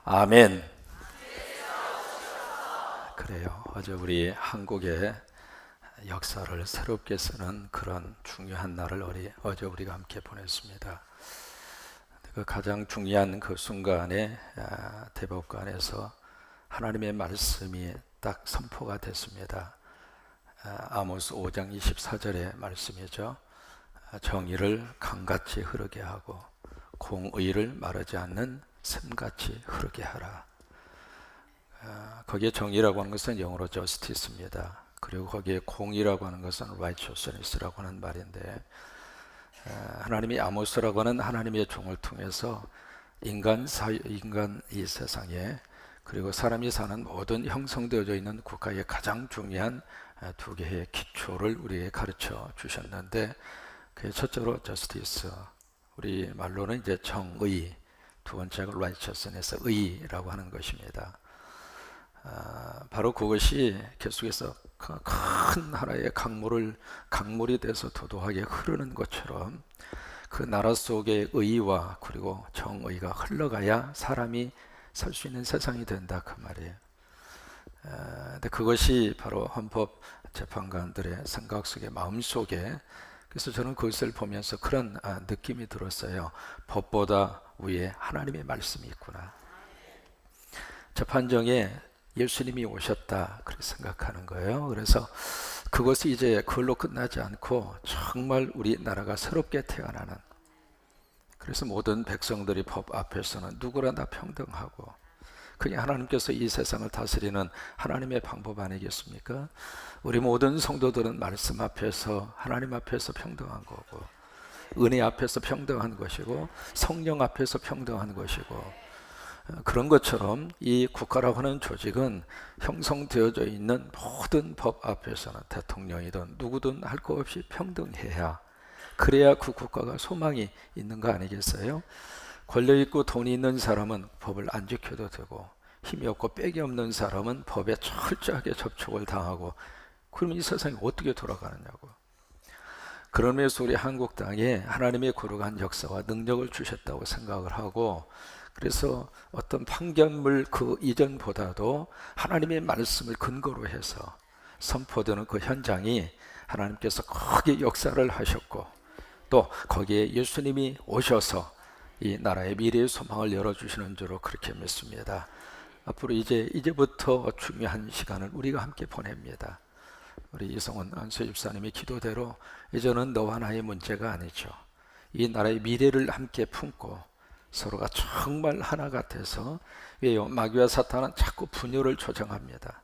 아멘. 그래요. 어제 우리 한국의 역사를 새롭게 쓰는 그런 중요한 날을 어제 우리가 함께 보냈습니다. 그 가장 중요한 그 순간에 대법관에서 하나님의 말씀이 딱 선포가 됐습니다. 아모스 5장 24절의 말씀이죠. 정의를 강같이 흐르게 하고 공의를 마르지 않는 샘같이 흐르게 하라. 거기에 정의라고 하는 것은 영어로 justice입니다. 그리고 거기에 공의라고 하는 것은 righteousness라고 하는 말인데, 하나님이 아모스라고 하는 하나님의 종을 통해서 인간 이 세상에, 그리고 사람이 사는 모든 형성되어져 있는 국가의 가장 중요한 두 개의 기초를 우리에게 가르쳐 주셨는데, 그 첫째로 justice, 우리 말로는 이제 정의, 두 번째가 righteousness, 의라고 하는 것입니다. 바로 그것이 계속해서 큰 하나의 강물이 돼서 도도하게 흐르는 것처럼 그 나라 속의 의와 그리고 정의가 흘러가야 사람이 살 수 있는 세상이 된다, 그 말이에요. 근데 그것이 바로 헌법 재판관들의 생각 속에, 마음 속에, 그래서 저는 그것을 보면서 그런 느낌이 들었어요. 법보다 위에 하나님의 말씀이 있구나. 재판정에 예수님이 오셨다, 그렇게 생각하는 거예요. 그래서 그것이 이제 그걸로 끝나지 않고 정말 우리나라가 새롭게 태어나는, 그래서 모든 백성들이 법 앞에서는 누구나 다 평등하고, 그게 하나님께서 이 세상을 다스리는 하나님의 방법 아니겠습니까? 우리 모든 성도들은 말씀 앞에서, 하나님 앞에서 평등한 거고, 은혜 앞에서 평등한 것이고, 성령 앞에서 평등한 것이고, 그런 것처럼 이 국가라고 하는 조직은 형성되어져 있는 모든 법 앞에서는 대통령이든 누구든 할 것 없이 평등해야, 그래야 그 국가가 소망이 있는 거 아니겠어요? 권력 있고 돈이 있는 사람은 법을 안 지켜도 되고, 힘이 없고 빽이 없는 사람은 법에 철저하게 접촉을 당하고, 그러면 이 세상이 어떻게 돌아가느냐고. 그런 면에서 우리 한국 땅에 하나님의 거룩한 역사와 능력을 주셨다고 생각을 하고, 그래서 어떤 판결물 그 이전보다도 하나님의 말씀을 근거로 해서 선포되는 그 현장이 하나님께서 크게 역사를 하셨고, 또 거기에 예수님이 오셔서 이 나라의 미래의 소망을 열어주시는 줄로 그렇게 믿습니다. 앞으로 이제부터 중요한 시간을 우리가 함께 보냅니다. 우리 이성원 안수 집사님의 기도대로 이제는 너와 나의 문제가 아니죠. 이 나라의 미래를 함께 품고 서로가 정말 하나가 돼서, 왜요? 마귀와 사탄은 자꾸 분열을 조장합니다.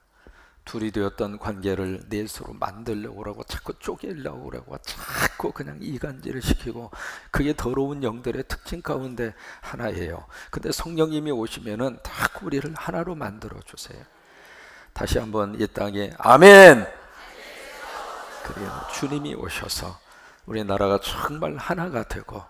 둘이 되었던 관계를 넷으로 만들려고 하고, 자꾸 쪼개려고 하고, 자꾸 그냥 이간질을 시키고, 그게 더러운 영들의 특징 가운데 하나예요. 근데 성령님이 오시면은 다 우리를 하나로 만들어 주세요. 다시 한번 이 땅에 아멘. 그래요. 주님이 오셔서 우리 나라가 정말 하나가 되고,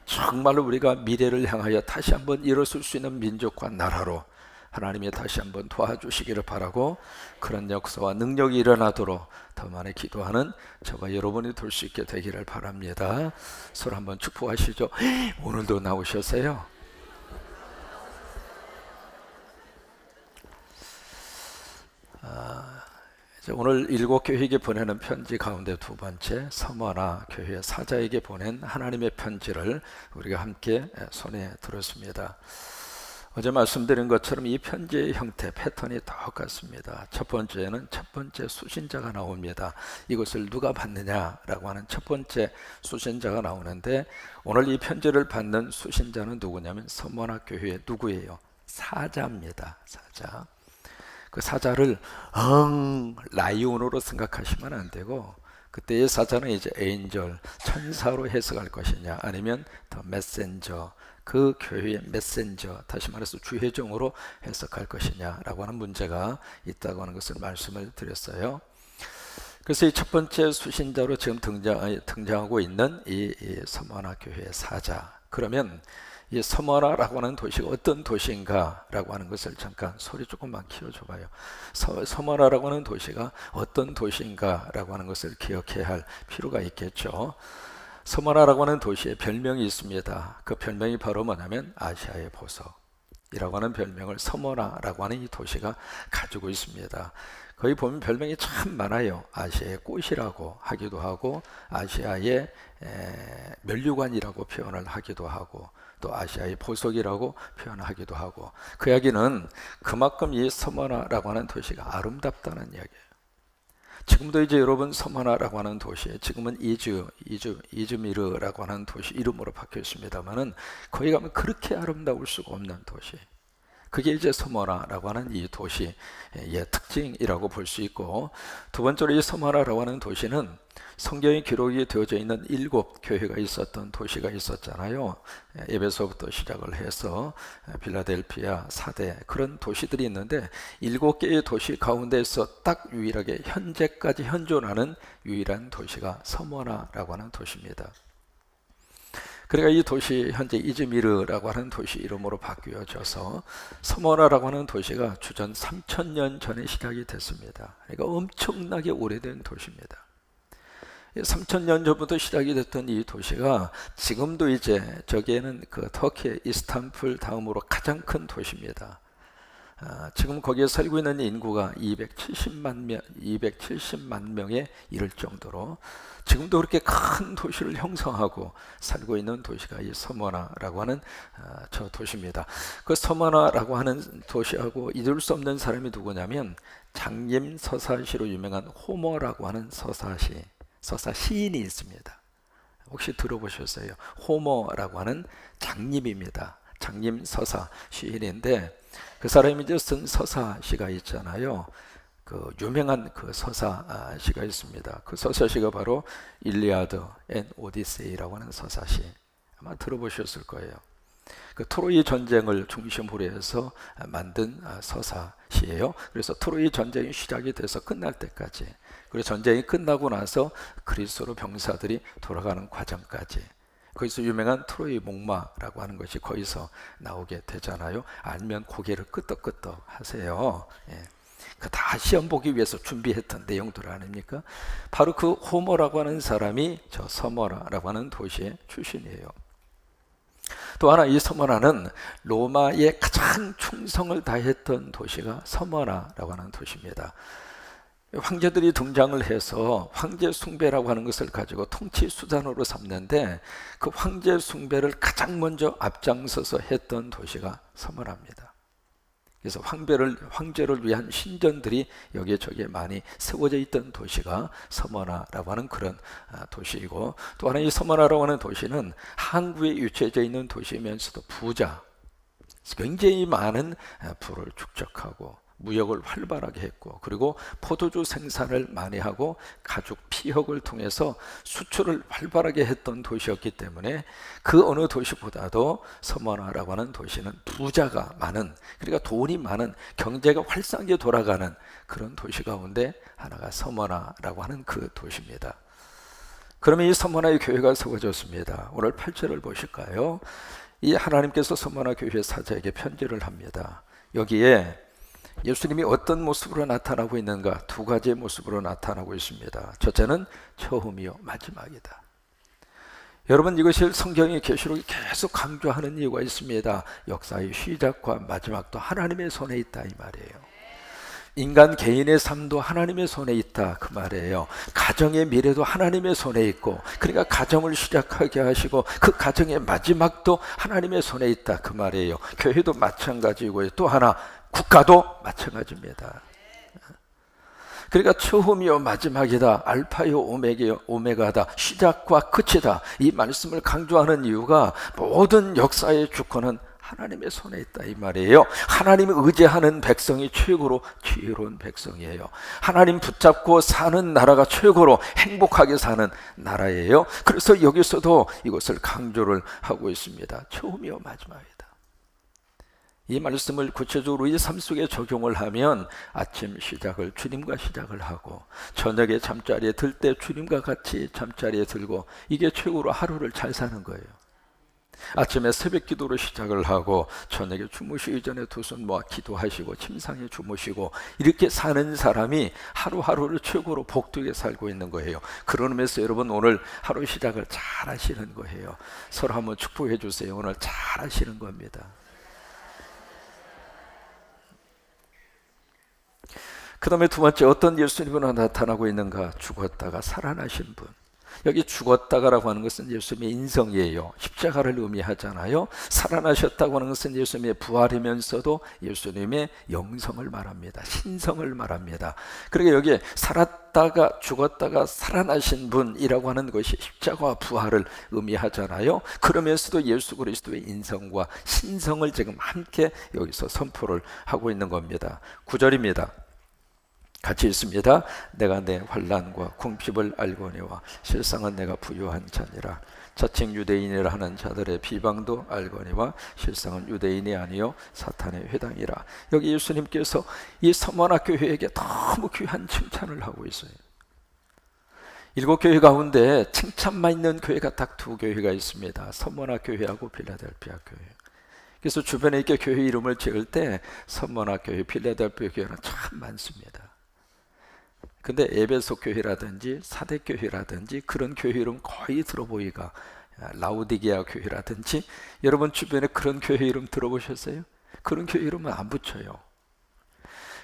정말로 우리가 미래를 향하여 다시 한번 일어설 수 있는 민족과 나라로 하나님이 다시 한번 도와주시기를 바라고, 그런 역사와 능력이 일어나도록 더 많이 기도하는 저와 여러분이 될 수 있게 되기를 바랍니다. 서로 한번 축복하시죠. 오늘도 나오셨어요. 오늘 7교회에게 보내는 편지 가운데 두 번째, 서머나 교회 사자에게 보낸 하나님의 편지를 우리가 함께 손에 들었습니다. 어제 말씀드린 것처럼 이 편지의 형태, 패턴이 똑같습니다. 첫 번째는 첫 번째 수신자가 나옵니다. 이것을 누가 받느냐라고 하는 첫 번째 수신자가 나오는데, 오늘 이 편지를 받는 수신자는 누구냐면 서머나 교회의 누구예요? 사자입니다. 사자. 그 사자를 라이온으로 생각하시면 안 되고, 그때의 사자는 이제 에인절, 천사로 해석할 것이냐, 아니면 더 메센저, 그 교회의 메센저, 다시 말해서 주회종으로 해석할 것이냐라고 하는 문제가 있다고 하는 것을 말씀을 드렸어요. 그래서 이 첫 번째 수신자로 지금 등장하고 있는 이 서머나 교회의 사자, 그러면 이 서머나라고 하는 도시가 어떤 도시인가라고 하는 것을 잠깐 소리 조금만 키워줘봐요. 서머나라고 하는 도시가 어떤 도시인가라고 하는 것을 기억해야 할 필요가 있겠죠. 서머나라고 하는 도시에 별명이 있습니다. 그 별명이 바로 뭐냐면 아시아의 보석. 이라고 하는 별명을 서머나라고 하는 이 도시가 가지고 있습니다. 거기 보면 별명이 참 많아요. 아시아의 꽃이라고 하기도 하고, 아시아의 면류관이라고 표현을 하기도 하고, 또 아시아의 보석이라고 표현하기도 하고, 그 이야기는 그만큼 이 서머나라고 하는 도시가 아름답다는 이야기예요. 지금도 이제 여러분 서머나라고 하는 도시, 지금은 이즈미르라고 하는 도시 이름으로 바뀌어 있습니다만은 거기 가면 그렇게 아름다울 수가 없는 도시. 그게 이제 서머나라고 하는 이 도시의 특징이라고 볼 수 있고, 두 번째로 이 서머나라고 하는 도시는 성경의 기록이 되어져 있는 7 교회가 있었던 도시가 있었잖아요. 에베소부터 시작을 해서 빌라델피아, 사대 그런 도시들이 있는데 7개의 도시 가운데서 딱 유일하게 현재까지 현존하는 유일한 도시가 서머나라고 하는 도시입니다. 그러니까 이 도시 현재 이즈미르라고 하는 도시 이름으로 바뀌어져서 서머나라고 하는 도시가 주전 3000년 전에 시작이 됐습니다. 그러니까 엄청나게 오래된 도시입니다. 3000년 전부터 시작이 됐던 이 도시가 지금도 이제 저기에는 그 터키 이스탄불 다음으로 가장 큰 도시입니다. 지금 거기에 살고 있는 인구가 270만 명에 이를 정도로 지금도 그렇게 큰 도시를 형성하고 살고 있는 도시가 이 서머나라고 하는 저 도시입니다. 그 서머나라고 하는 도시하고 잊을 수 없는 사람이 누구냐면 장림서사시로 유명한 호머라고 하는 서사 시인이 있습니다. 혹시 들어보셨어요? 호머라고 하는 장림입니다. 장림서사 시인인데 그 사람이 이제 쓴 서사시가 있잖아요. 그 유명한 그 서사시가 있습니다. 그 서사시가 바로 일리아드 앤 오디세이라고 하는 서사시. 아마 들어보셨을 거예요. 그 트로이 전쟁을 중심으로 해서 만든 서사시예요. 그래서 트로이 전쟁이 시작이 돼서 끝날 때까지, 그리고 전쟁이 끝나고 나서 그리스로 병사들이 돌아가는 과정까지, 거기서 유명한 트로이 목마라고 하는 것이 거기서 나오게 되잖아요. 알면 고개를 끄덕끄덕 하세요. 예. 그 다 시험 보기 위해서 준비했던 내용들 아닙니까? 바로 그 호머라고 하는 사람이 저 서머나라고 하는 도시의 출신이에요. 또 하나 이 서머나는 로마에 가장 충성을 다했던 도시가 서머나라고 하는 도시입니다. 황제들이 등장을 해서 황제 숭배라고 하는 것을 가지고 통치 수단으로 삼는데 그 황제 숭배를 가장 먼저 앞장서서 했던 도시가 서머나입니다. 그래서 황제를 위한 신전들이 여기저기에 많이 세워져 있던 도시가 서머나라고 하는 그런 도시이고, 또 하나 이 서머나라고 하는 도시는 항구에 위치해져 있는 도시이면서도 부자, 굉장히 많은 부를 축적하고 무역을 활발하게 했고, 그리고 포도주 생산을 많이 하고 가죽 피혁을 통해서 수출을 활발하게 했던 도시였기 때문에 그 어느 도시보다도 서머나라고 하는 도시는 부자가 많은, 그러니까 돈이 많은, 경제가 활성하게 돌아가는 그런 도시 가운데 하나가 서머나라고 하는 그 도시입니다. 그러면 이 서머나의 교회가 세워졌습니다. 오늘 8절을 보실까요? 이 하나님께서 서머나 교회 사자에게 편지를 합니다. 여기에 예수님이 어떤 모습으로 나타나고 있는가? 2가지의 모습으로 나타나고 있습니다. 첫째는 처음이요 마지막이다. 여러분, 이것을 성경의 계시록이 계속 강조하는 이유가 있습니다. 역사의 시작과 마지막도 하나님의 손에 있다 이 말이에요. 인간 개인의 삶도 하나님의 손에 있다 그 말이에요. 가정의 미래도 하나님의 손에 있고, 그러니까 가정을 시작하게 하시고 그 가정의 마지막도 하나님의 손에 있다 그 말이에요. 교회도 마찬가지고요. 또 하나 국가도 마찬가지입니다. 그러니까 처음이요 마지막이다, 알파요 오메가다, 시작과 끝이다, 이 말씀을 강조하는 이유가 모든 역사의 주권은 하나님의 손에 있다 이 말이에요. 하나님을 의지하는 백성이 최고로 지혜로운 백성이에요. 하나님 붙잡고 사는 나라가 최고로 행복하게 사는 나라예요. 그래서 여기서도 이것을 강조를 하고 있습니다. 처음이요 마지막이다. 이 말씀을 구체적으로 이 삶 속에 적용을 하면 아침 시작을 주님과 시작을 하고, 저녁에 잠자리에 들 때 주님과 같이 잠자리에 들고, 이게 최고로 하루를 잘 사는 거예요. 아침에 새벽 기도로 시작을 하고 저녁에 주무시기 전에 두 손 모아 기도하시고 침상에 주무시고, 이렇게 사는 사람이 하루하루를 최고로 복되게 살고 있는 거예요. 그런 의미에서 여러분 오늘 하루 시작을 잘 하시는 거예요. 서로 한번 축복해 주세요. 오늘 잘 하시는 겁니다. 그 다음에 두 번째, 어떤 예수님으로 나타나고 있는가? 죽었다가 살아나신 분. 여기 죽었다가라고 하는 것은 예수님의 인성이에요. 십자가를 의미하잖아요. 살아나셨다고 하는 것은 예수님의 부활이면서도 예수님의 영성을 말합니다. 신성을 말합니다. 그러니까 여기에 살았다가 죽었다가 살아나신 분이라고 하는 것이 십자가와 부활을 의미하잖아요. 그러면서도 예수 그리스도의 인성과 신성을 지금 함께 여기서 선포를 하고 있는 겁니다. 9절입니다. 같이 있습니다. 내가 내 환난과 궁핍을 알거니와 실상은 내가 부유한 자니라. 자칭 유대인이라 하는 자들의 비방도 알거니와 실상은 유대인이 아니요 사탄의 회당이라. 여기 예수님께서 이 서머나 교회에게 너무 귀한 칭찬을 하고 있어요. 7교회 가운데 칭찬만 있는 교회가 딱 2교회가 있습니다. 서머나 교회하고 필라델피아 교회. 그래서 주변에 이렇게 교회 이름을 지을 때 서머나 교회, 필라델피아 교회는 참 많습니다. 근데 에베소 교회라든지 사대 교회라든지 그런 교회 이름 거의 들어보기가, 라우디게아 교회라든지 여러분 주변에 그런 교회 이름 들어보셨어요? 그런 교회 이름은 안 붙여요.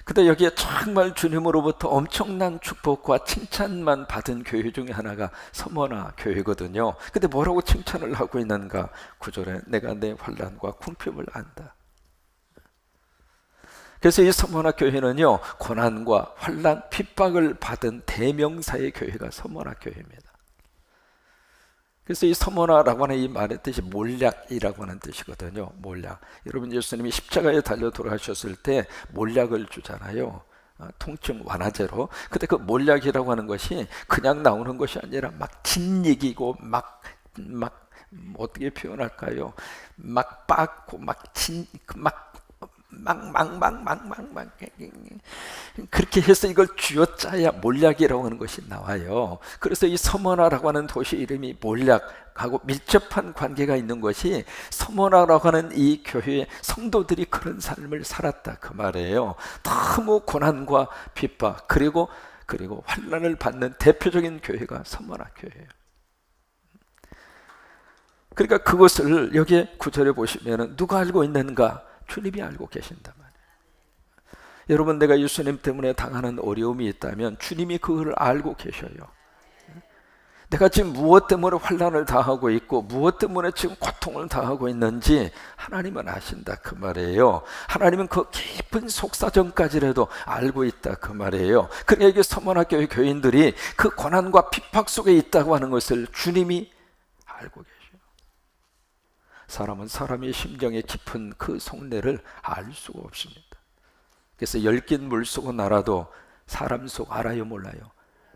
근데 여기에 정말 주님으로부터 엄청난 축복과 칭찬만 받은 교회 중에 하나가 서머나 교회거든요. 근데 뭐라고 칭찬을 하고 있는가? 9절에 내가 내 환난과 궁핍을 안다. 그래서 이 서머나 교회는요, 고난과 환난, 핍박을 받은 대명사의 교회가 서머나 교회입니다. 그래서 이 서머나라고 하는 이 말의 뜻이 몰약이라고 하는 뜻이거든요. 몰약. 여러분, 예수님이 십자가에 달려 돌아가셨을 때 몰약을 주잖아요. 통증 완화제로. 근데 그 몰약이라고 하는 것이 그냥 나오는 것이 아니라 막 진익이고 막 어떻게 표현할까요? 막 빻고 막 그렇게 해서 이걸 쥐어짜야 몰약이라고 하는 것이 나와요. 그래서 이 서머나라고 하는 도시 이름이 몰약하고 밀접한 관계가 있는 것이 서머나라고 하는 이 교회의 성도들이 그런 삶을 살았다 그 말이에요. 너무 고난과 핍박 그리고 환난을 받는 대표적인 교회가 서머나 교회예요. 그러니까 그것을 여기에 9절에 보시면 누가 알고 있는가? 주님이 알고 계신단 말이에요. 여러분, 내가 예수님 때문에 당하는 어려움이 있다면 주님이 그걸 알고 계셔요. 내가 지금 무엇 때문에 환난을 당하고 있고 무엇 때문에 지금 고통을 당하고 있는지 하나님은 아신다 그 말이에요. 하나님은 그 깊은 속사정까지라도 알고 있다 그 말이에요. 그러니까 이게 서머나 교회 교인들이 그 고난과 핍박 속에 있다고 하는 것을 주님이 알고 계셔요. 사람은 사람의 심정의 깊은 그 속내를 알 수가 없습니다. 그래서 얽힌 물속은 알아도 사람 속 알아요 몰라요?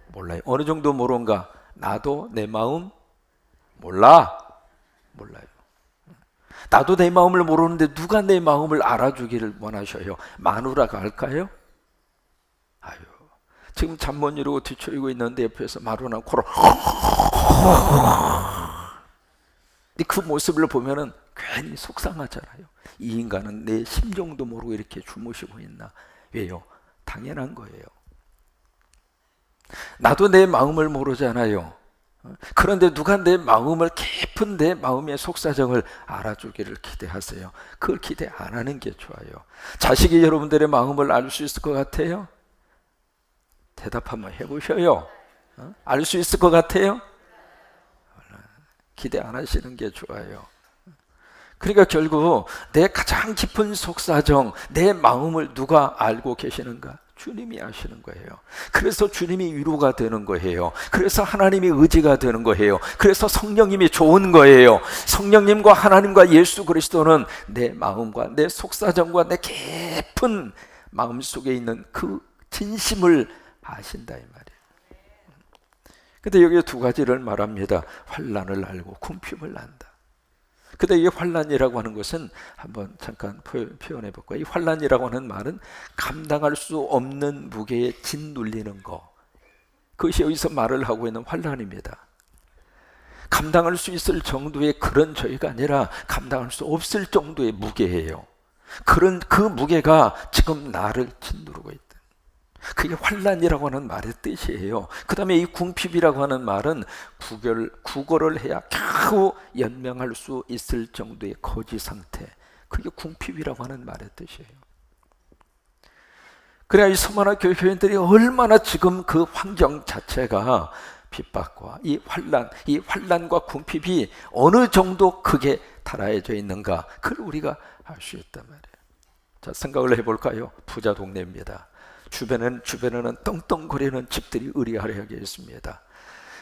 몰라요. 어느 정도 모른가? 나도 내 마음 몰라요. 나도 내 마음을 모르는데 누가 내 마음을 알아주기를 원하셔요? 마누라가 할까요? 아유, 지금 잠 못 이루고 뒤처리고 있는데 옆에서 마누라는 코로 그 모습을 보면은 괜히 속상하잖아요. 이 인간은 내 심정도 모르고 이렇게 주무시고 있나? 왜요? 당연한 거예요. 나도 내 마음을 모르잖아요. 그런데 누가 내 마음을, 깊은 내 마음의 속사정을 알아주기를 기대하세요? 그걸 기대 안 하는 게 좋아요. 자식이 여러분들의 마음을 알 수 있을 것 같아요? 대답 한번 해보셔요. 알 수 있을 것 같아요? 기대 안 하시는 게 좋아요. 그러니까 결국 내 가장 깊은 속사정, 내 마음을 누가 알고 계시는가? 주님이 아시는 거예요. 그래서 주님이 위로가 되는 거예요. 그래서 하나님이 의지가 되는 거예요. 그래서 성령님이 좋은 거예요. 성령님과 하나님과 예수 그리스도는 내 마음과 내 속사정과 내 깊은 마음 속에 있는 그 진심을 아신다 이 말이에요. 근데 여기 두 가지를 말합니다. 환난을 알고 궁핍을 안다. 근데 이 환난이라고 하는 것은 한번 잠깐 표현해 볼까요? 이 환난이라고 하는 말은 감당할 수 없는 무게에 짓눌리는 거. 그것이 여기서 말을 하고 있는 환난입니다. 감당할 수 있을 정도의 그런 저희가 아니라 감당할 수 없을 정도의 무게예요. 그 무게가 지금 나를 짓누르고 있다. 그게 환난이라고 하는 말의 뜻이에요. 그 다음에 이 궁핍이라고 하는 말은 구걸을 해야 겨우 연명할 수 있을 정도의 거지 상태, 그게 궁핍이라고 하는 말의 뜻이에요. 그래야 이 서머나 교회 교인들이 얼마나 지금 그 환경 자체가 핍박과 이 환란과 궁핍이 어느 정도 크게 달아져 있는가, 그걸 우리가 알 수 있단 말이에요. 자, 생각을 해볼까요? 부자 동네입니다. 주변에는 떵떵거리는 집들이 의리화려하게 있습니다.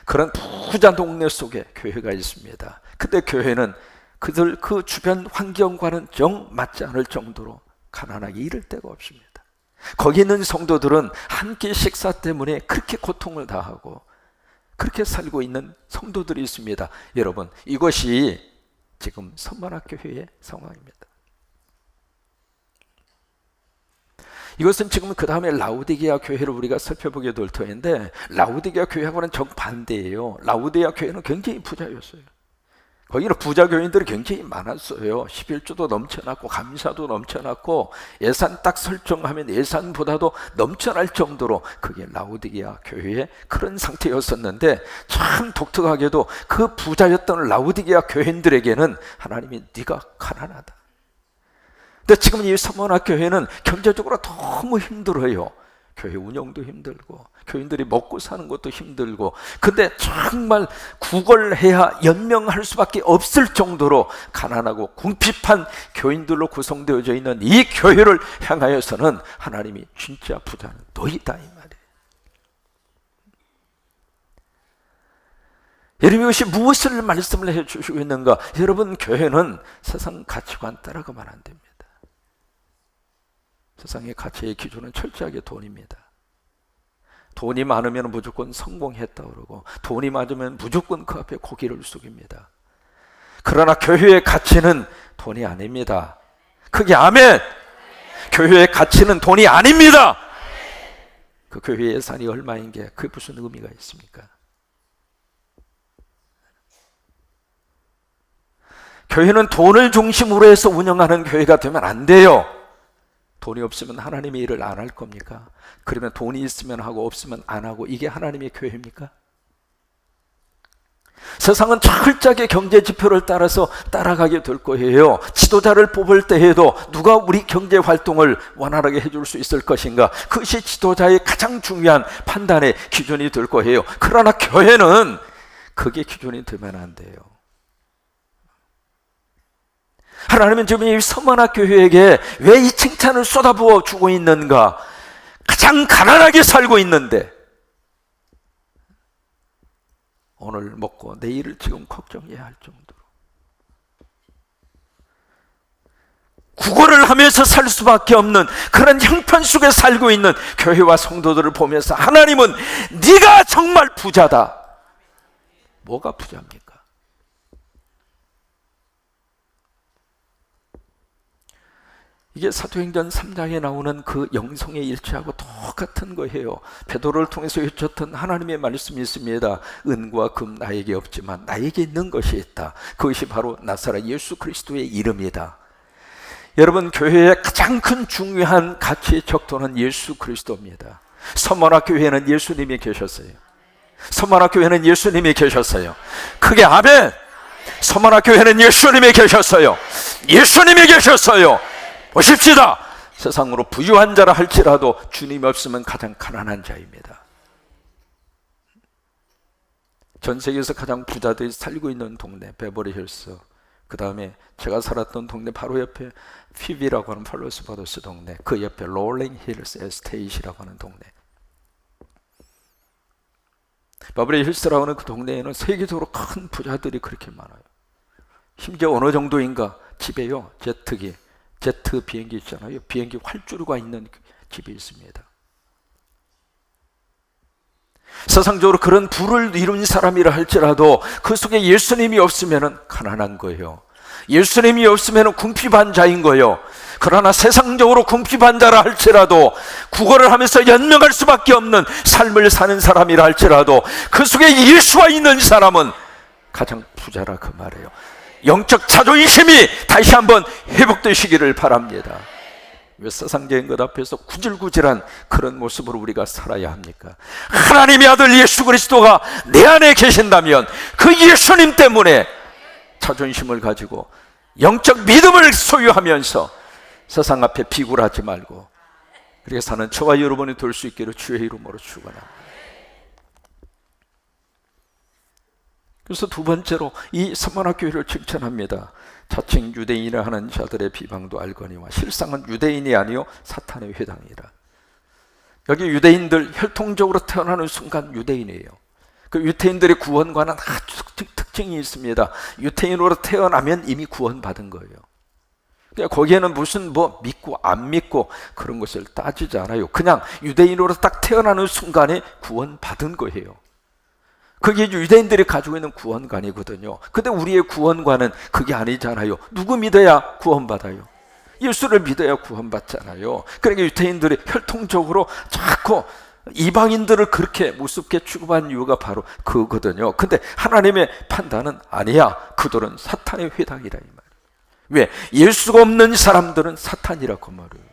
그런 부자 동네 속에 교회가 있습니다. 근데 교회는 그 주변 환경과는 정 맞지 않을 정도로 가난하게 이를 데가 없습니다. 거기 있는 성도들은 한 끼 식사 때문에 그렇게 고통을 다하고 그렇게 살고 있는 성도들이 있습니다. 여러분, 이것이 지금 선만학교회의 상황입니다. 이것은 지금 그 다음에 라우디게아 교회를 우리가 살펴보게 될 터인데, 라우디게아 교회하고는 정반대예요. 라우디게아 교회는 굉장히 부자였어요. 거기는 부자 교인들이 굉장히 많았어요. 11조도 넘쳐났고 감사도 넘쳐났고 예산 딱 설정하면 예산보다도 넘쳐날 정도로 그게 라우디게아 교회의 그런 상태였었는데, 참 독특하게도 그 부자였던 라우디게아 교인들에게는 하나님이 네가 가난하다. 근데 지금 이 서머나 교회는 경제적으로 너무 힘들어요. 교회 운영도 힘들고 교인들이 먹고 사는 것도 힘들고, 근데 정말 구걸해야 연명할 수밖에 없을 정도로 가난하고 궁핍한 교인들로 구성되어져 있는 이 교회를 향하여서는 하나님이 진짜 부자는 너희다 이 말이에요. 여러분, 이것이 무엇을 말씀을 해주시고 있는가? 여러분, 교회는 세상 가치관 따라가면 안 됩니다. 세상의 가치의 기준은 철저하게 돈입니다. 돈이 많으면 무조건 성공했다 그러고, 돈이 많으면 무조건 그 앞에 고개를 숙입니다. 그러나 교회의 가치는 돈이 아닙니다. 그게 아멘! 교회의 가치는 돈이 아닙니다. 그 교회 예산이 얼마인 게 그게 무슨 의미가 있습니까? 교회는 돈을 중심으로 해서 운영하는 교회가 되면 안 돼요. 돈이 없으면 하나님의 일을 안 할 겁니까? 그러면 돈이 있으면 하고 없으면 안 하고, 이게 하나님의 교회입니까? 세상은 철저하게 경제 지표를 따라서 따라가게 될 거예요. 지도자를 뽑을 때에도 누가 우리 경제 활동을 원활하게 해줄 수 있을 것인가, 그것이 지도자의 가장 중요한 판단의 기준이 될 거예요. 그러나 교회는 그게 기준이 되면 안 돼요. 하나님은 지금 이 서머나 교회에게 왜 이 칭찬을 쏟아부어 주고 있는가? 가장 가난하게 살고 있는데 오늘 먹고 내일을 지금 걱정해야 할 정도로 구걸을 하면서 살 수밖에 없는 그런 형편 속에 살고 있는 교회와 성도들을 보면서 하나님은 네가 정말 부자다. 뭐가 부자입니까? 이게 사도행전 3장에 나오는 그 영성의 일치하고 똑같은 거예요. 베드로를 통해서 외쳤던 하나님의 말씀이 있습니다. 은과 금 나에게 없지만 나에게 있는 것이 있다. 그것이 바로 나사렛 예수 그리스도의 이름이다. 여러분, 교회의 가장 큰 중요한 가치의 척도는 예수 그리스도입니다. 서머나 교회는 예수님이 계셨어요. 서머나 교회는 예수님이 계셨어요. 크게 아멘! 서머나 교회는 예수님이 계셨어요. 예수님이 계셨어요. 보십시다. 세상으로 부유한 자라 할지라도 주님이 없으면 가장 가난한 자입니다. 전 세계에서 가장 부자들이 살고 있는 동네 베버리힐스, 그 다음에 제가 살았던 동네 바로 옆에 피비라고 하는 팔로스바도스 동네, 그 옆에 롤링 힐스 에스테이트라고 하는 동네, 베버리힐스라고 하는 그 동네에는 세계적으로 큰 부자들이 그렇게 많아요. 심지어 어느 정도인가, 집에요 제트 비행기 있잖아요. 비행기 활주로가 있는 집이 있습니다. 세상적으로 그런 부를 이룬 사람이라 할지라도 그 속에 예수님이 없으면 가난한 거예요. 예수님이 없으면 궁핍한 자인 거예요. 그러나 세상적으로 궁핍한 자라 할지라도 구걸을 하면서 연명할 수밖에 없는 삶을 사는 사람이라 할지라도 그 속에 예수가 있는 사람은 가장 부자라 그 말이에요. 영적 자존심이 다시 한번 회복되시기를 바랍니다. 왜 세상적인 것 앞에서 구질구질한 그런 모습으로 우리가 살아야 합니까? 하나님의 아들 예수 그리스도가 내 안에 계신다면 그 예수님 때문에 자존심을 가지고 영적 믿음을 소유하면서 세상 앞에 비굴하지 말고 그렇게 사는 저와 여러분이 될 수 있기를 주의 이름으로 축원합니다. 그래서 두 번째로 이 서머나교회를 칭찬합니다. 자칭 유대인이라 하는 자들의 비방도 알거니와 실상은 유대인이 아니요 사탄의 회당이라. 여기 유대인들 혈통적으로 태어나는 순간 유대인이에요. 그 유대인들의 구원과는 아주 특징이 있습니다. 유대인으로 태어나면 이미 구원받은 거예요. 그러니까 거기에는 무슨 믿고 안 믿고 그런 것을 따지지 않아요. 그냥 유대인으로 딱 태어나는 순간에 구원받은 거예요. 그게 유대인들이 가지고 있는 구원관이거든요. 근데 우리의 구원관은 그게 아니잖아요. 누구 믿어야 구원받아요? 예수를 믿어야 구원받잖아요. 그러니까 유대인들이 혈통적으로 자꾸 이방인들을 그렇게 무섭게 취급한 이유가 바로 그거거든요. 근데 하나님의 판단은 아니야. 그들은 사탄의 회당이라 이 말이에요. 왜? 예수가 없는 사람들은 사탄이라고 말해요.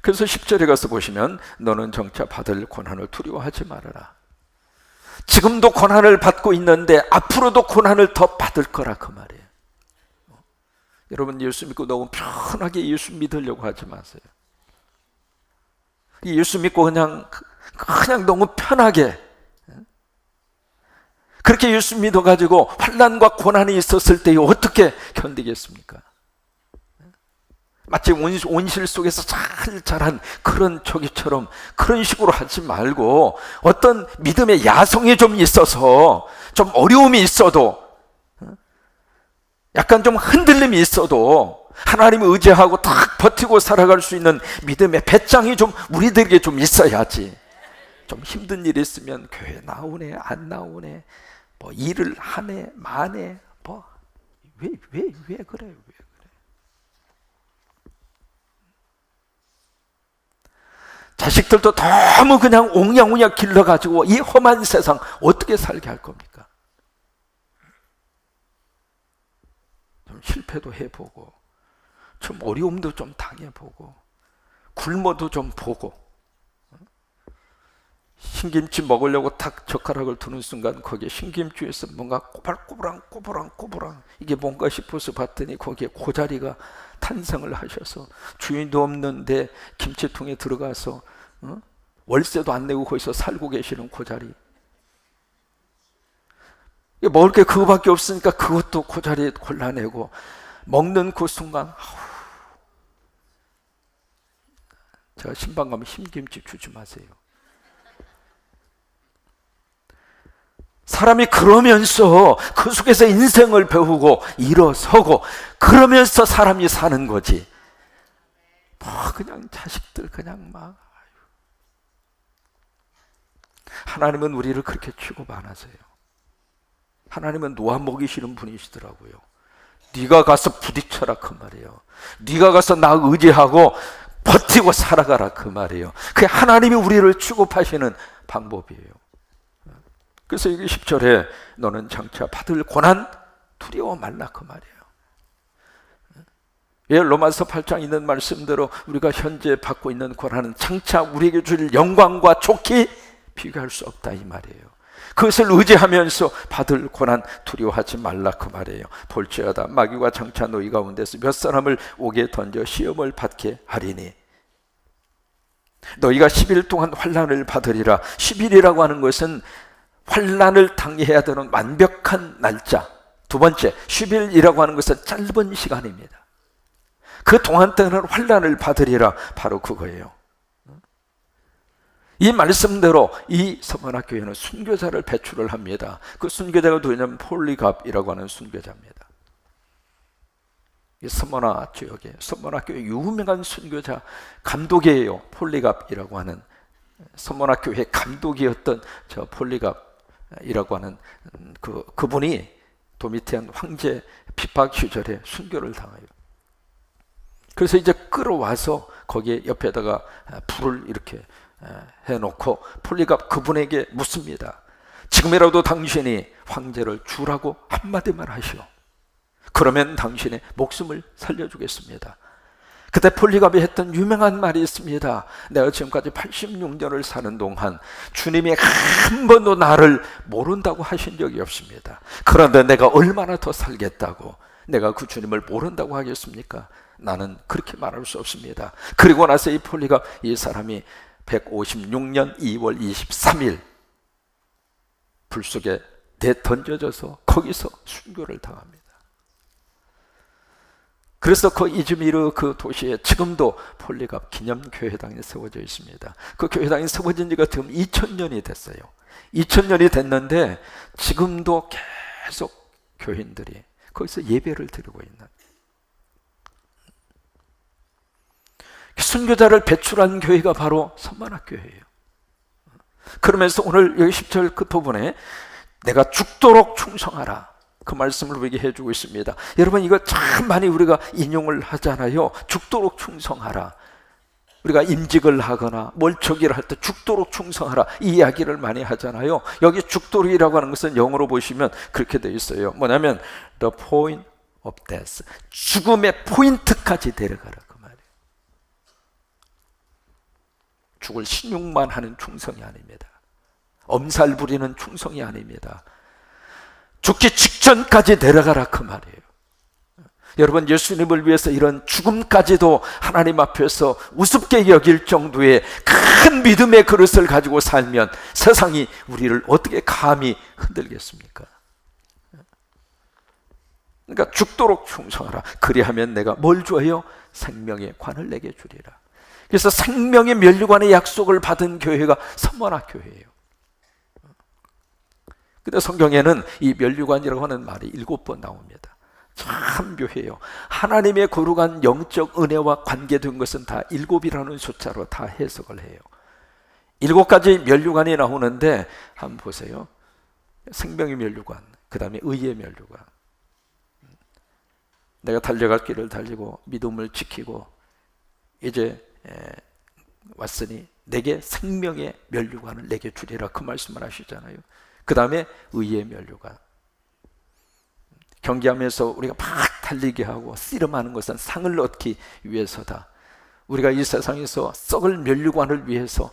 그래서 10절에 가서 보시면 너는 정차 받을 고난을 두려워하지 말아라. 지금도 고난을 받고 있는데 앞으로도 고난을 더 받을 거라 그 말이에요. 여러분 예수 믿고 너무 편하게 예수 믿으려고 하지 마세요. 예수 믿고 그냥 너무 편하게 그렇게 예수 믿어가지고 환난과 고난이 있었을 때 어떻게 견디겠습니까? 마치 온실 속에서 잘 자란 그런 조기처럼 그런 식으로 하지 말고 어떤 믿음의 야성이 좀 있어서 좀 어려움이 있어도 약간 좀 흔들림이 있어도 하나님을 의지하고 딱 버티고 살아갈 수 있는 믿음의 배짱이 좀 우리들에게 좀 있어야지. 좀 힘든 일이 있으면 교회 나오네 안 나오네 일을 하네 마네 왜 그래 자식들도 너무 그냥 옹냥옹냥 길러가지고 이 험한 세상 어떻게 살게 할 겁니까? 좀 실패도 해보고 좀 어려움도 좀 당해보고 굶어도 좀 보고 신김치 먹으려고 탁 젓가락을 두는 순간 거기에 신김치에서 뭔가 꼬불랑 이게 뭔가 싶어서 봤더니 거기에 고자리가 탄생을 하셔서 주인도 없는데 김치통에 들어가서 월세도 안 내고 거기서 살고 계시는 고자리. 먹을 게 그거밖에 없으니까 그것도 고자리에 골라내고 먹는 그 순간 제가 신방 가면 신김치 주지 마세요. 사람이 그러면서 그 속에서 인생을 배우고 일어서고 그러면서 사람이 사는 거지. 그냥 자식들 그냥 막 하나님은 우리를 그렇게 취급 안 하세요. 하나님은 놓아 먹이시는 분이시더라고요. 네가 가서 부딪혀라 그 말이에요. 네가 가서 나 의지하고 버티고 살아가라 그 말이에요. 그게 하나님이 우리를 취급하시는 방법이에요. 그래서 여기 10절에 너는 장차 받을 고난 두려워 말라 그 말이에요. 예, 로마서 8장 있는 말씀대로 우리가 현재 받고 있는 고난은 장차 우리에게 줄 영광과 좋게 비교할 수 없다 이 말이에요. 그것을 의지하면서 받을 고난 두려워하지 말라 그 말이에요. 볼지어다 마귀가 장차 너희 가운데서 몇 사람을 옥에 던져 시험을 받게 하리니 너희가 10일 동안 환난을 받으리라. 10일이라고 하는 것은 환난을 당해야 되는 완벽한 날짜. 두 번째, 10일이라고 하는 것은 짧은 시간입니다. 그 동안 동안 환난을 받으리라. 바로 그거예요. 이 말씀대로 이 서머나교회는 순교자를 배출을 합니다. 그 순교자가 누구냐면 폴리갑이라고 하는 순교자입니다. 이 서머나 지역에 서머나교회 유명한 순교자 감독이에요. 폴리갑이라고 하는 서머나교회 감독이었던 저 폴리갑이라고 하는 그분이 도미티안 황제 핍박 시절에 순교를 당해요. 그래서 이제 끌어와서 거기에 옆에다가 불을 이렇게 해놓고 폴리갑 그분에게 묻습니다. 지금이라도 당신이 황제를 주라고 한마디만 하시오. 그러면 당신의 목숨을 살려주겠습니다. 그때 폴리갑이 했던 유명한 말이 있습니다. 내가 지금까지 86년을 사는 동안 주님이 한 번도 나를 모른다고 하신 적이 없습니다. 그런데 내가 얼마나 더 살겠다고 내가 그 주님을 모른다고 하겠습니까? 나는 그렇게 말할 수 없습니다. 그리고 나서 이 폴리갑 이 사람이 156년 2월 23일 불 속에 내던져져서 거기서 순교를 당합니다. 그래서 그 이즈미르 그 도시에 지금도 폴리갑 기념교회당이 세워져 있습니다. 그 교회당이 세워진 지가 지금 2000년이 됐어요. 2000년이 됐는데 지금도 계속 교인들이 거기서 예배를 드리고 있는, 순교자를 배출한 교회가 바로 선만학교회예요. 그러면서 오늘 여기 10절 그 부분에 내가 죽도록 충성하라, 그 말씀을 우리에게 해주고 있습니다. 여러분, 이거 참 많이 우리가 인용을 하잖아요. 죽도록 충성하라. 우리가 임직을 하거나 멀초기를 할 때 죽도록 충성하라, 이 이야기를 많이 하잖아요. 여기 죽도록이라고 하는 것은 영어로 보시면 그렇게 되어 있어요. 뭐냐면 the point of death, 죽음의 포인트까지 데려가라, 그 말이에요. 죽을 신용만 하는 충성이 아닙니다. 엄살 부리는 충성이 아닙니다. 죽기 직전까지 내려가라, 그 말이에요. 여러분, 예수님을 위해서 이런 죽음까지도 하나님 앞에서 우습게 여길 정도의 큰 믿음의 그릇을 가지고 살면 세상이 우리를 어떻게 감히 흔들겠습니까? 그러니까 죽도록 충성하라. 그리하면 내가 뭘 줘요? 생명의 관을 내게 주리라. 그래서 생명의 면류관의 약속을 받은 교회가 선만학교회예요. 근데 성경에는 이 면류관이라고 하는 말이 7번 나옵니다. 참 묘해요. 하나님의 거룩한 영적 은혜와 관계된 것은 다 7이라는 숫자로 다 해석을 해요. 7가지 면류관이 나오는데 한번 보세요. 생명의 면류관, 그 다음에 의의 면류관. 내가 달려갈 길을 달리고 믿음을 지키고 이제 왔으니 내게 생명의 면류관을 내게 주리라, 그 말씀을 하시잖아요. 그 다음에 의의 면류관. 경기하면서 우리가 막 달리게 하고 씨름하는 것은 상을 얻기 위해서다. 우리가 이 세상에서 썩을 면류관을 위해서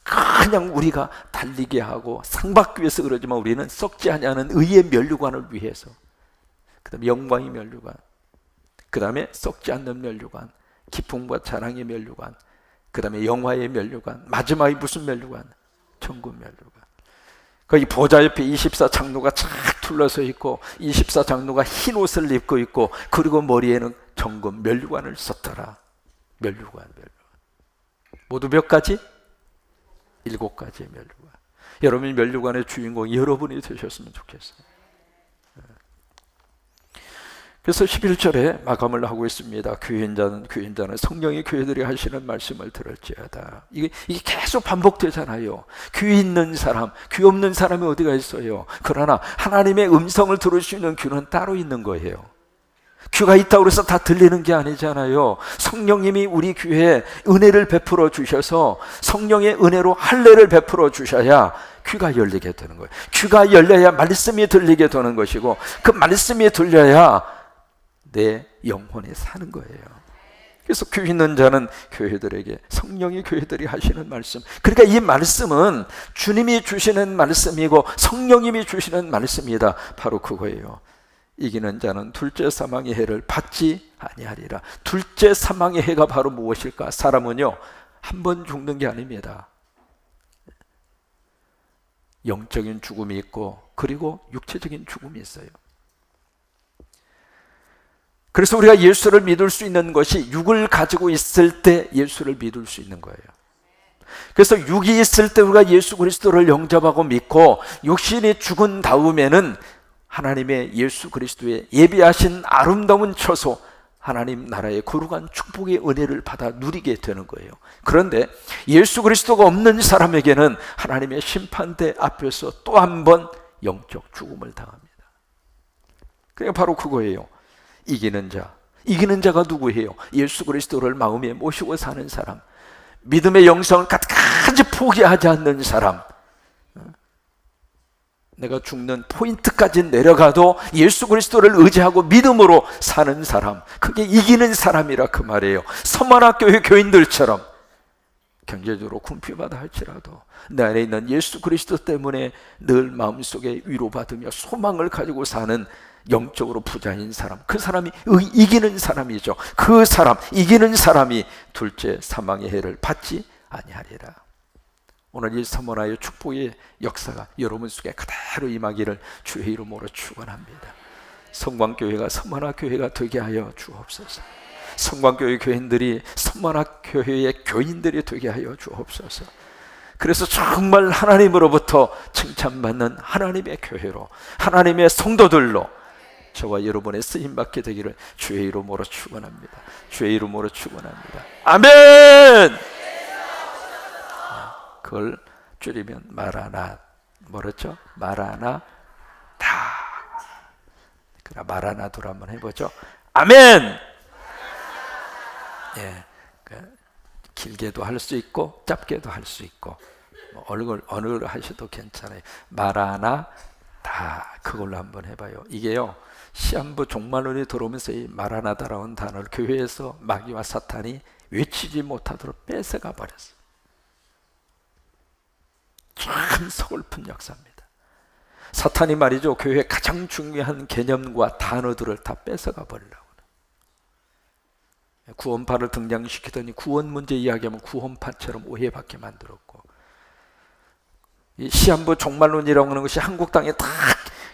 그냥 우리가 달리게 하고 상 받기 위해서 그러지만 우리는 썩지 아니하는 의의 면류관을 위해서, 그 다음에 영광의 면류관, 그 다음에 썩지 않는 면류관, 기쁨과 자랑의 면류관, 그 다음에 영화의 면류관, 마지막이 무슨 면류관? 천국 면류관. 거기 보좌 옆에 24장로가 착 둘러서 있고 24장로가 흰 옷을 입고 있고, 그리고 머리에는 정금 면류관을 썼더라. 면류관. 모두 몇 가지? 7가지의 면류관. 여러분이 면류관의 주인공이 여러분이 되셨으면 좋겠어요. 그래서 11절에 마감을 하고 있습니다. 교인자는 성령의 교회들이 하시는 말씀을 들을지어다. 이게 계속 반복되잖아요. 귀 있는 사람, 귀 없는 사람이 어디가 있어요. 그러나 하나님의 음성을 들을 수 있는 귀는 따로 있는 거예요. 귀가 있다고 해서 다 들리는 게 아니잖아요. 성령님이 우리 귀에 은혜를 베풀어 주셔서 성령의 은혜로 할례를 베풀어 주셔야 귀가 열리게 되는 거예요. 귀가 열려야 말씀이 들리게 되는 것이고, 그 말씀이 들려야 내 영혼이 사는 거예요. 그래서 귀 있는 자는 교회들에게, 성령의 교회들이 하시는 말씀, 그러니까 이 말씀은 주님이 주시는 말씀이고 성령님이 주시는 말씀이다. 바로 그거예요. 이기는 자는 둘째 사망의 해를 받지 아니하리라. 둘째 사망의 해가 바로 무엇일까? 사람은요, 한 번 죽는 게 아닙니다. 영적인 죽음이 있고 그리고 육체적인 죽음이 있어요. 그래서 우리가 예수를 믿을 수 있는 것이 육을 가지고 있을 때 예수를 믿을 수 있는 거예요. 그래서 육이 있을 때 우리가 예수 그리스도를 영접하고 믿고, 육신이 죽은 다음에는 하나님의 예수 그리스도의 예비하신 아름다운 처소, 하나님 나라의 거룩한 축복의 은혜를 받아 누리게 되는 거예요. 그런데 예수 그리스도가 없는 사람에게는 하나님의 심판대 앞에서 또 한 번 영적 죽음을 당합니다. 그러니까 바로 그거예요. 이기는 자가 누구예요? 예수 그리스도를 마음에 모시고 사는 사람, 믿음의 영성을 끝까지 포기하지 않는 사람, 내가 죽는 포인트까지 내려가도 예수 그리스도를 의지하고 믿음으로 사는 사람, 그게 이기는 사람이라 그 말이에요. 서만학교회 교인들처럼 경제적으로 궁핍하다 할지라도 내 안에 있는 예수 그리스도 때문에 늘 마음속에 위로받으며 소망을 가지고 사는 영적으로 부자인 사람, 그 사람이 이기는 사람이죠. 그 사람, 이기는 사람이 둘째 사망의 해를 받지 아니하리라. 오늘 이 서머나의 축복의 역사가 여러분 속에 그대로 임하기를 주의 이름으로 축원합니다. 성광교회가 서머나 교회가 되게 하여 주옵소서. 성광교회 교인들이 서머나 교회의 교인들이 되게 하여 주옵소서. 그래서 정말 하나님으로부터 칭찬받는 하나님의 교회로, 하나님의 성도들로 저와 여러분의 쓰임받게 되기를 주의 이름으로 축원합니다. 주의 이름으로 축원합니다. 아멘. 그걸 줄이면 마라나, 뭐랬죠? 마라나다. 그럼 마라나도로 한번 해보죠. 아멘. 예, 길게도 할 수 있고 짧게도 할 수 있고 어느 걸 하셔도 괜찮아요. 마라나다, 그걸로 한번 해봐요. 이게요, 시한부 종말론이 들어오면서 이 마라나다라는 단어를 교회에서 마귀와 사탄이 외치지 못하도록 뺏어가 버렸어요. 참 서글픈 역사입니다. 사탄이 말이죠, 교회의 가장 중요한 개념과 단어들을 다 뺏어가 버리려고. 구원파를 등장시키더니 구원 문제 이야기하면 구원파처럼 오해받게 만들었고, 이 시한부 종말론이라고 하는 것이 한국 땅에 다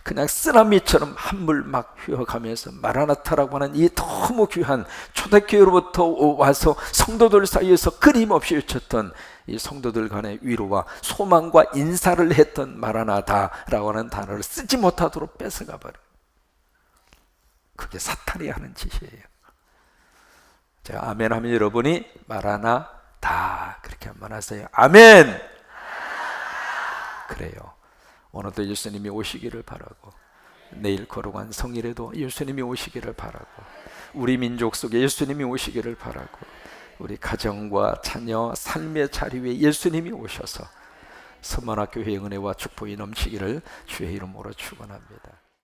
그냥 쓰나미처럼 한물 막 휘어가면서 마라나타라고 하는 이 너무 귀한 초대교회로부터 와서 성도들 사이에서 끊임없이 외쳤던 이 성도들 간의 위로와 소망과 인사를 했던 마라나다라고 하는 단어를 쓰지 못하도록 뺏어가 버려요. 그게 사탄이 하는 짓이에요. 제가 아멘 하면 여러분이 마라나다 그렇게 한번 하세요. 아멘. 그래요. 오늘도 예수님이 오시기를 바라고, 내일 거룩한 성일에도 예수님이 오시기를 바라고, 우리 민족 속에 예수님이 오시기를 바라고, 우리 가정과 자녀, 삶의 자리 위에 예수님이 오셔서 서머나 교회의 은혜와 축복이 넘치기를 주의 이름으로 축원합니다.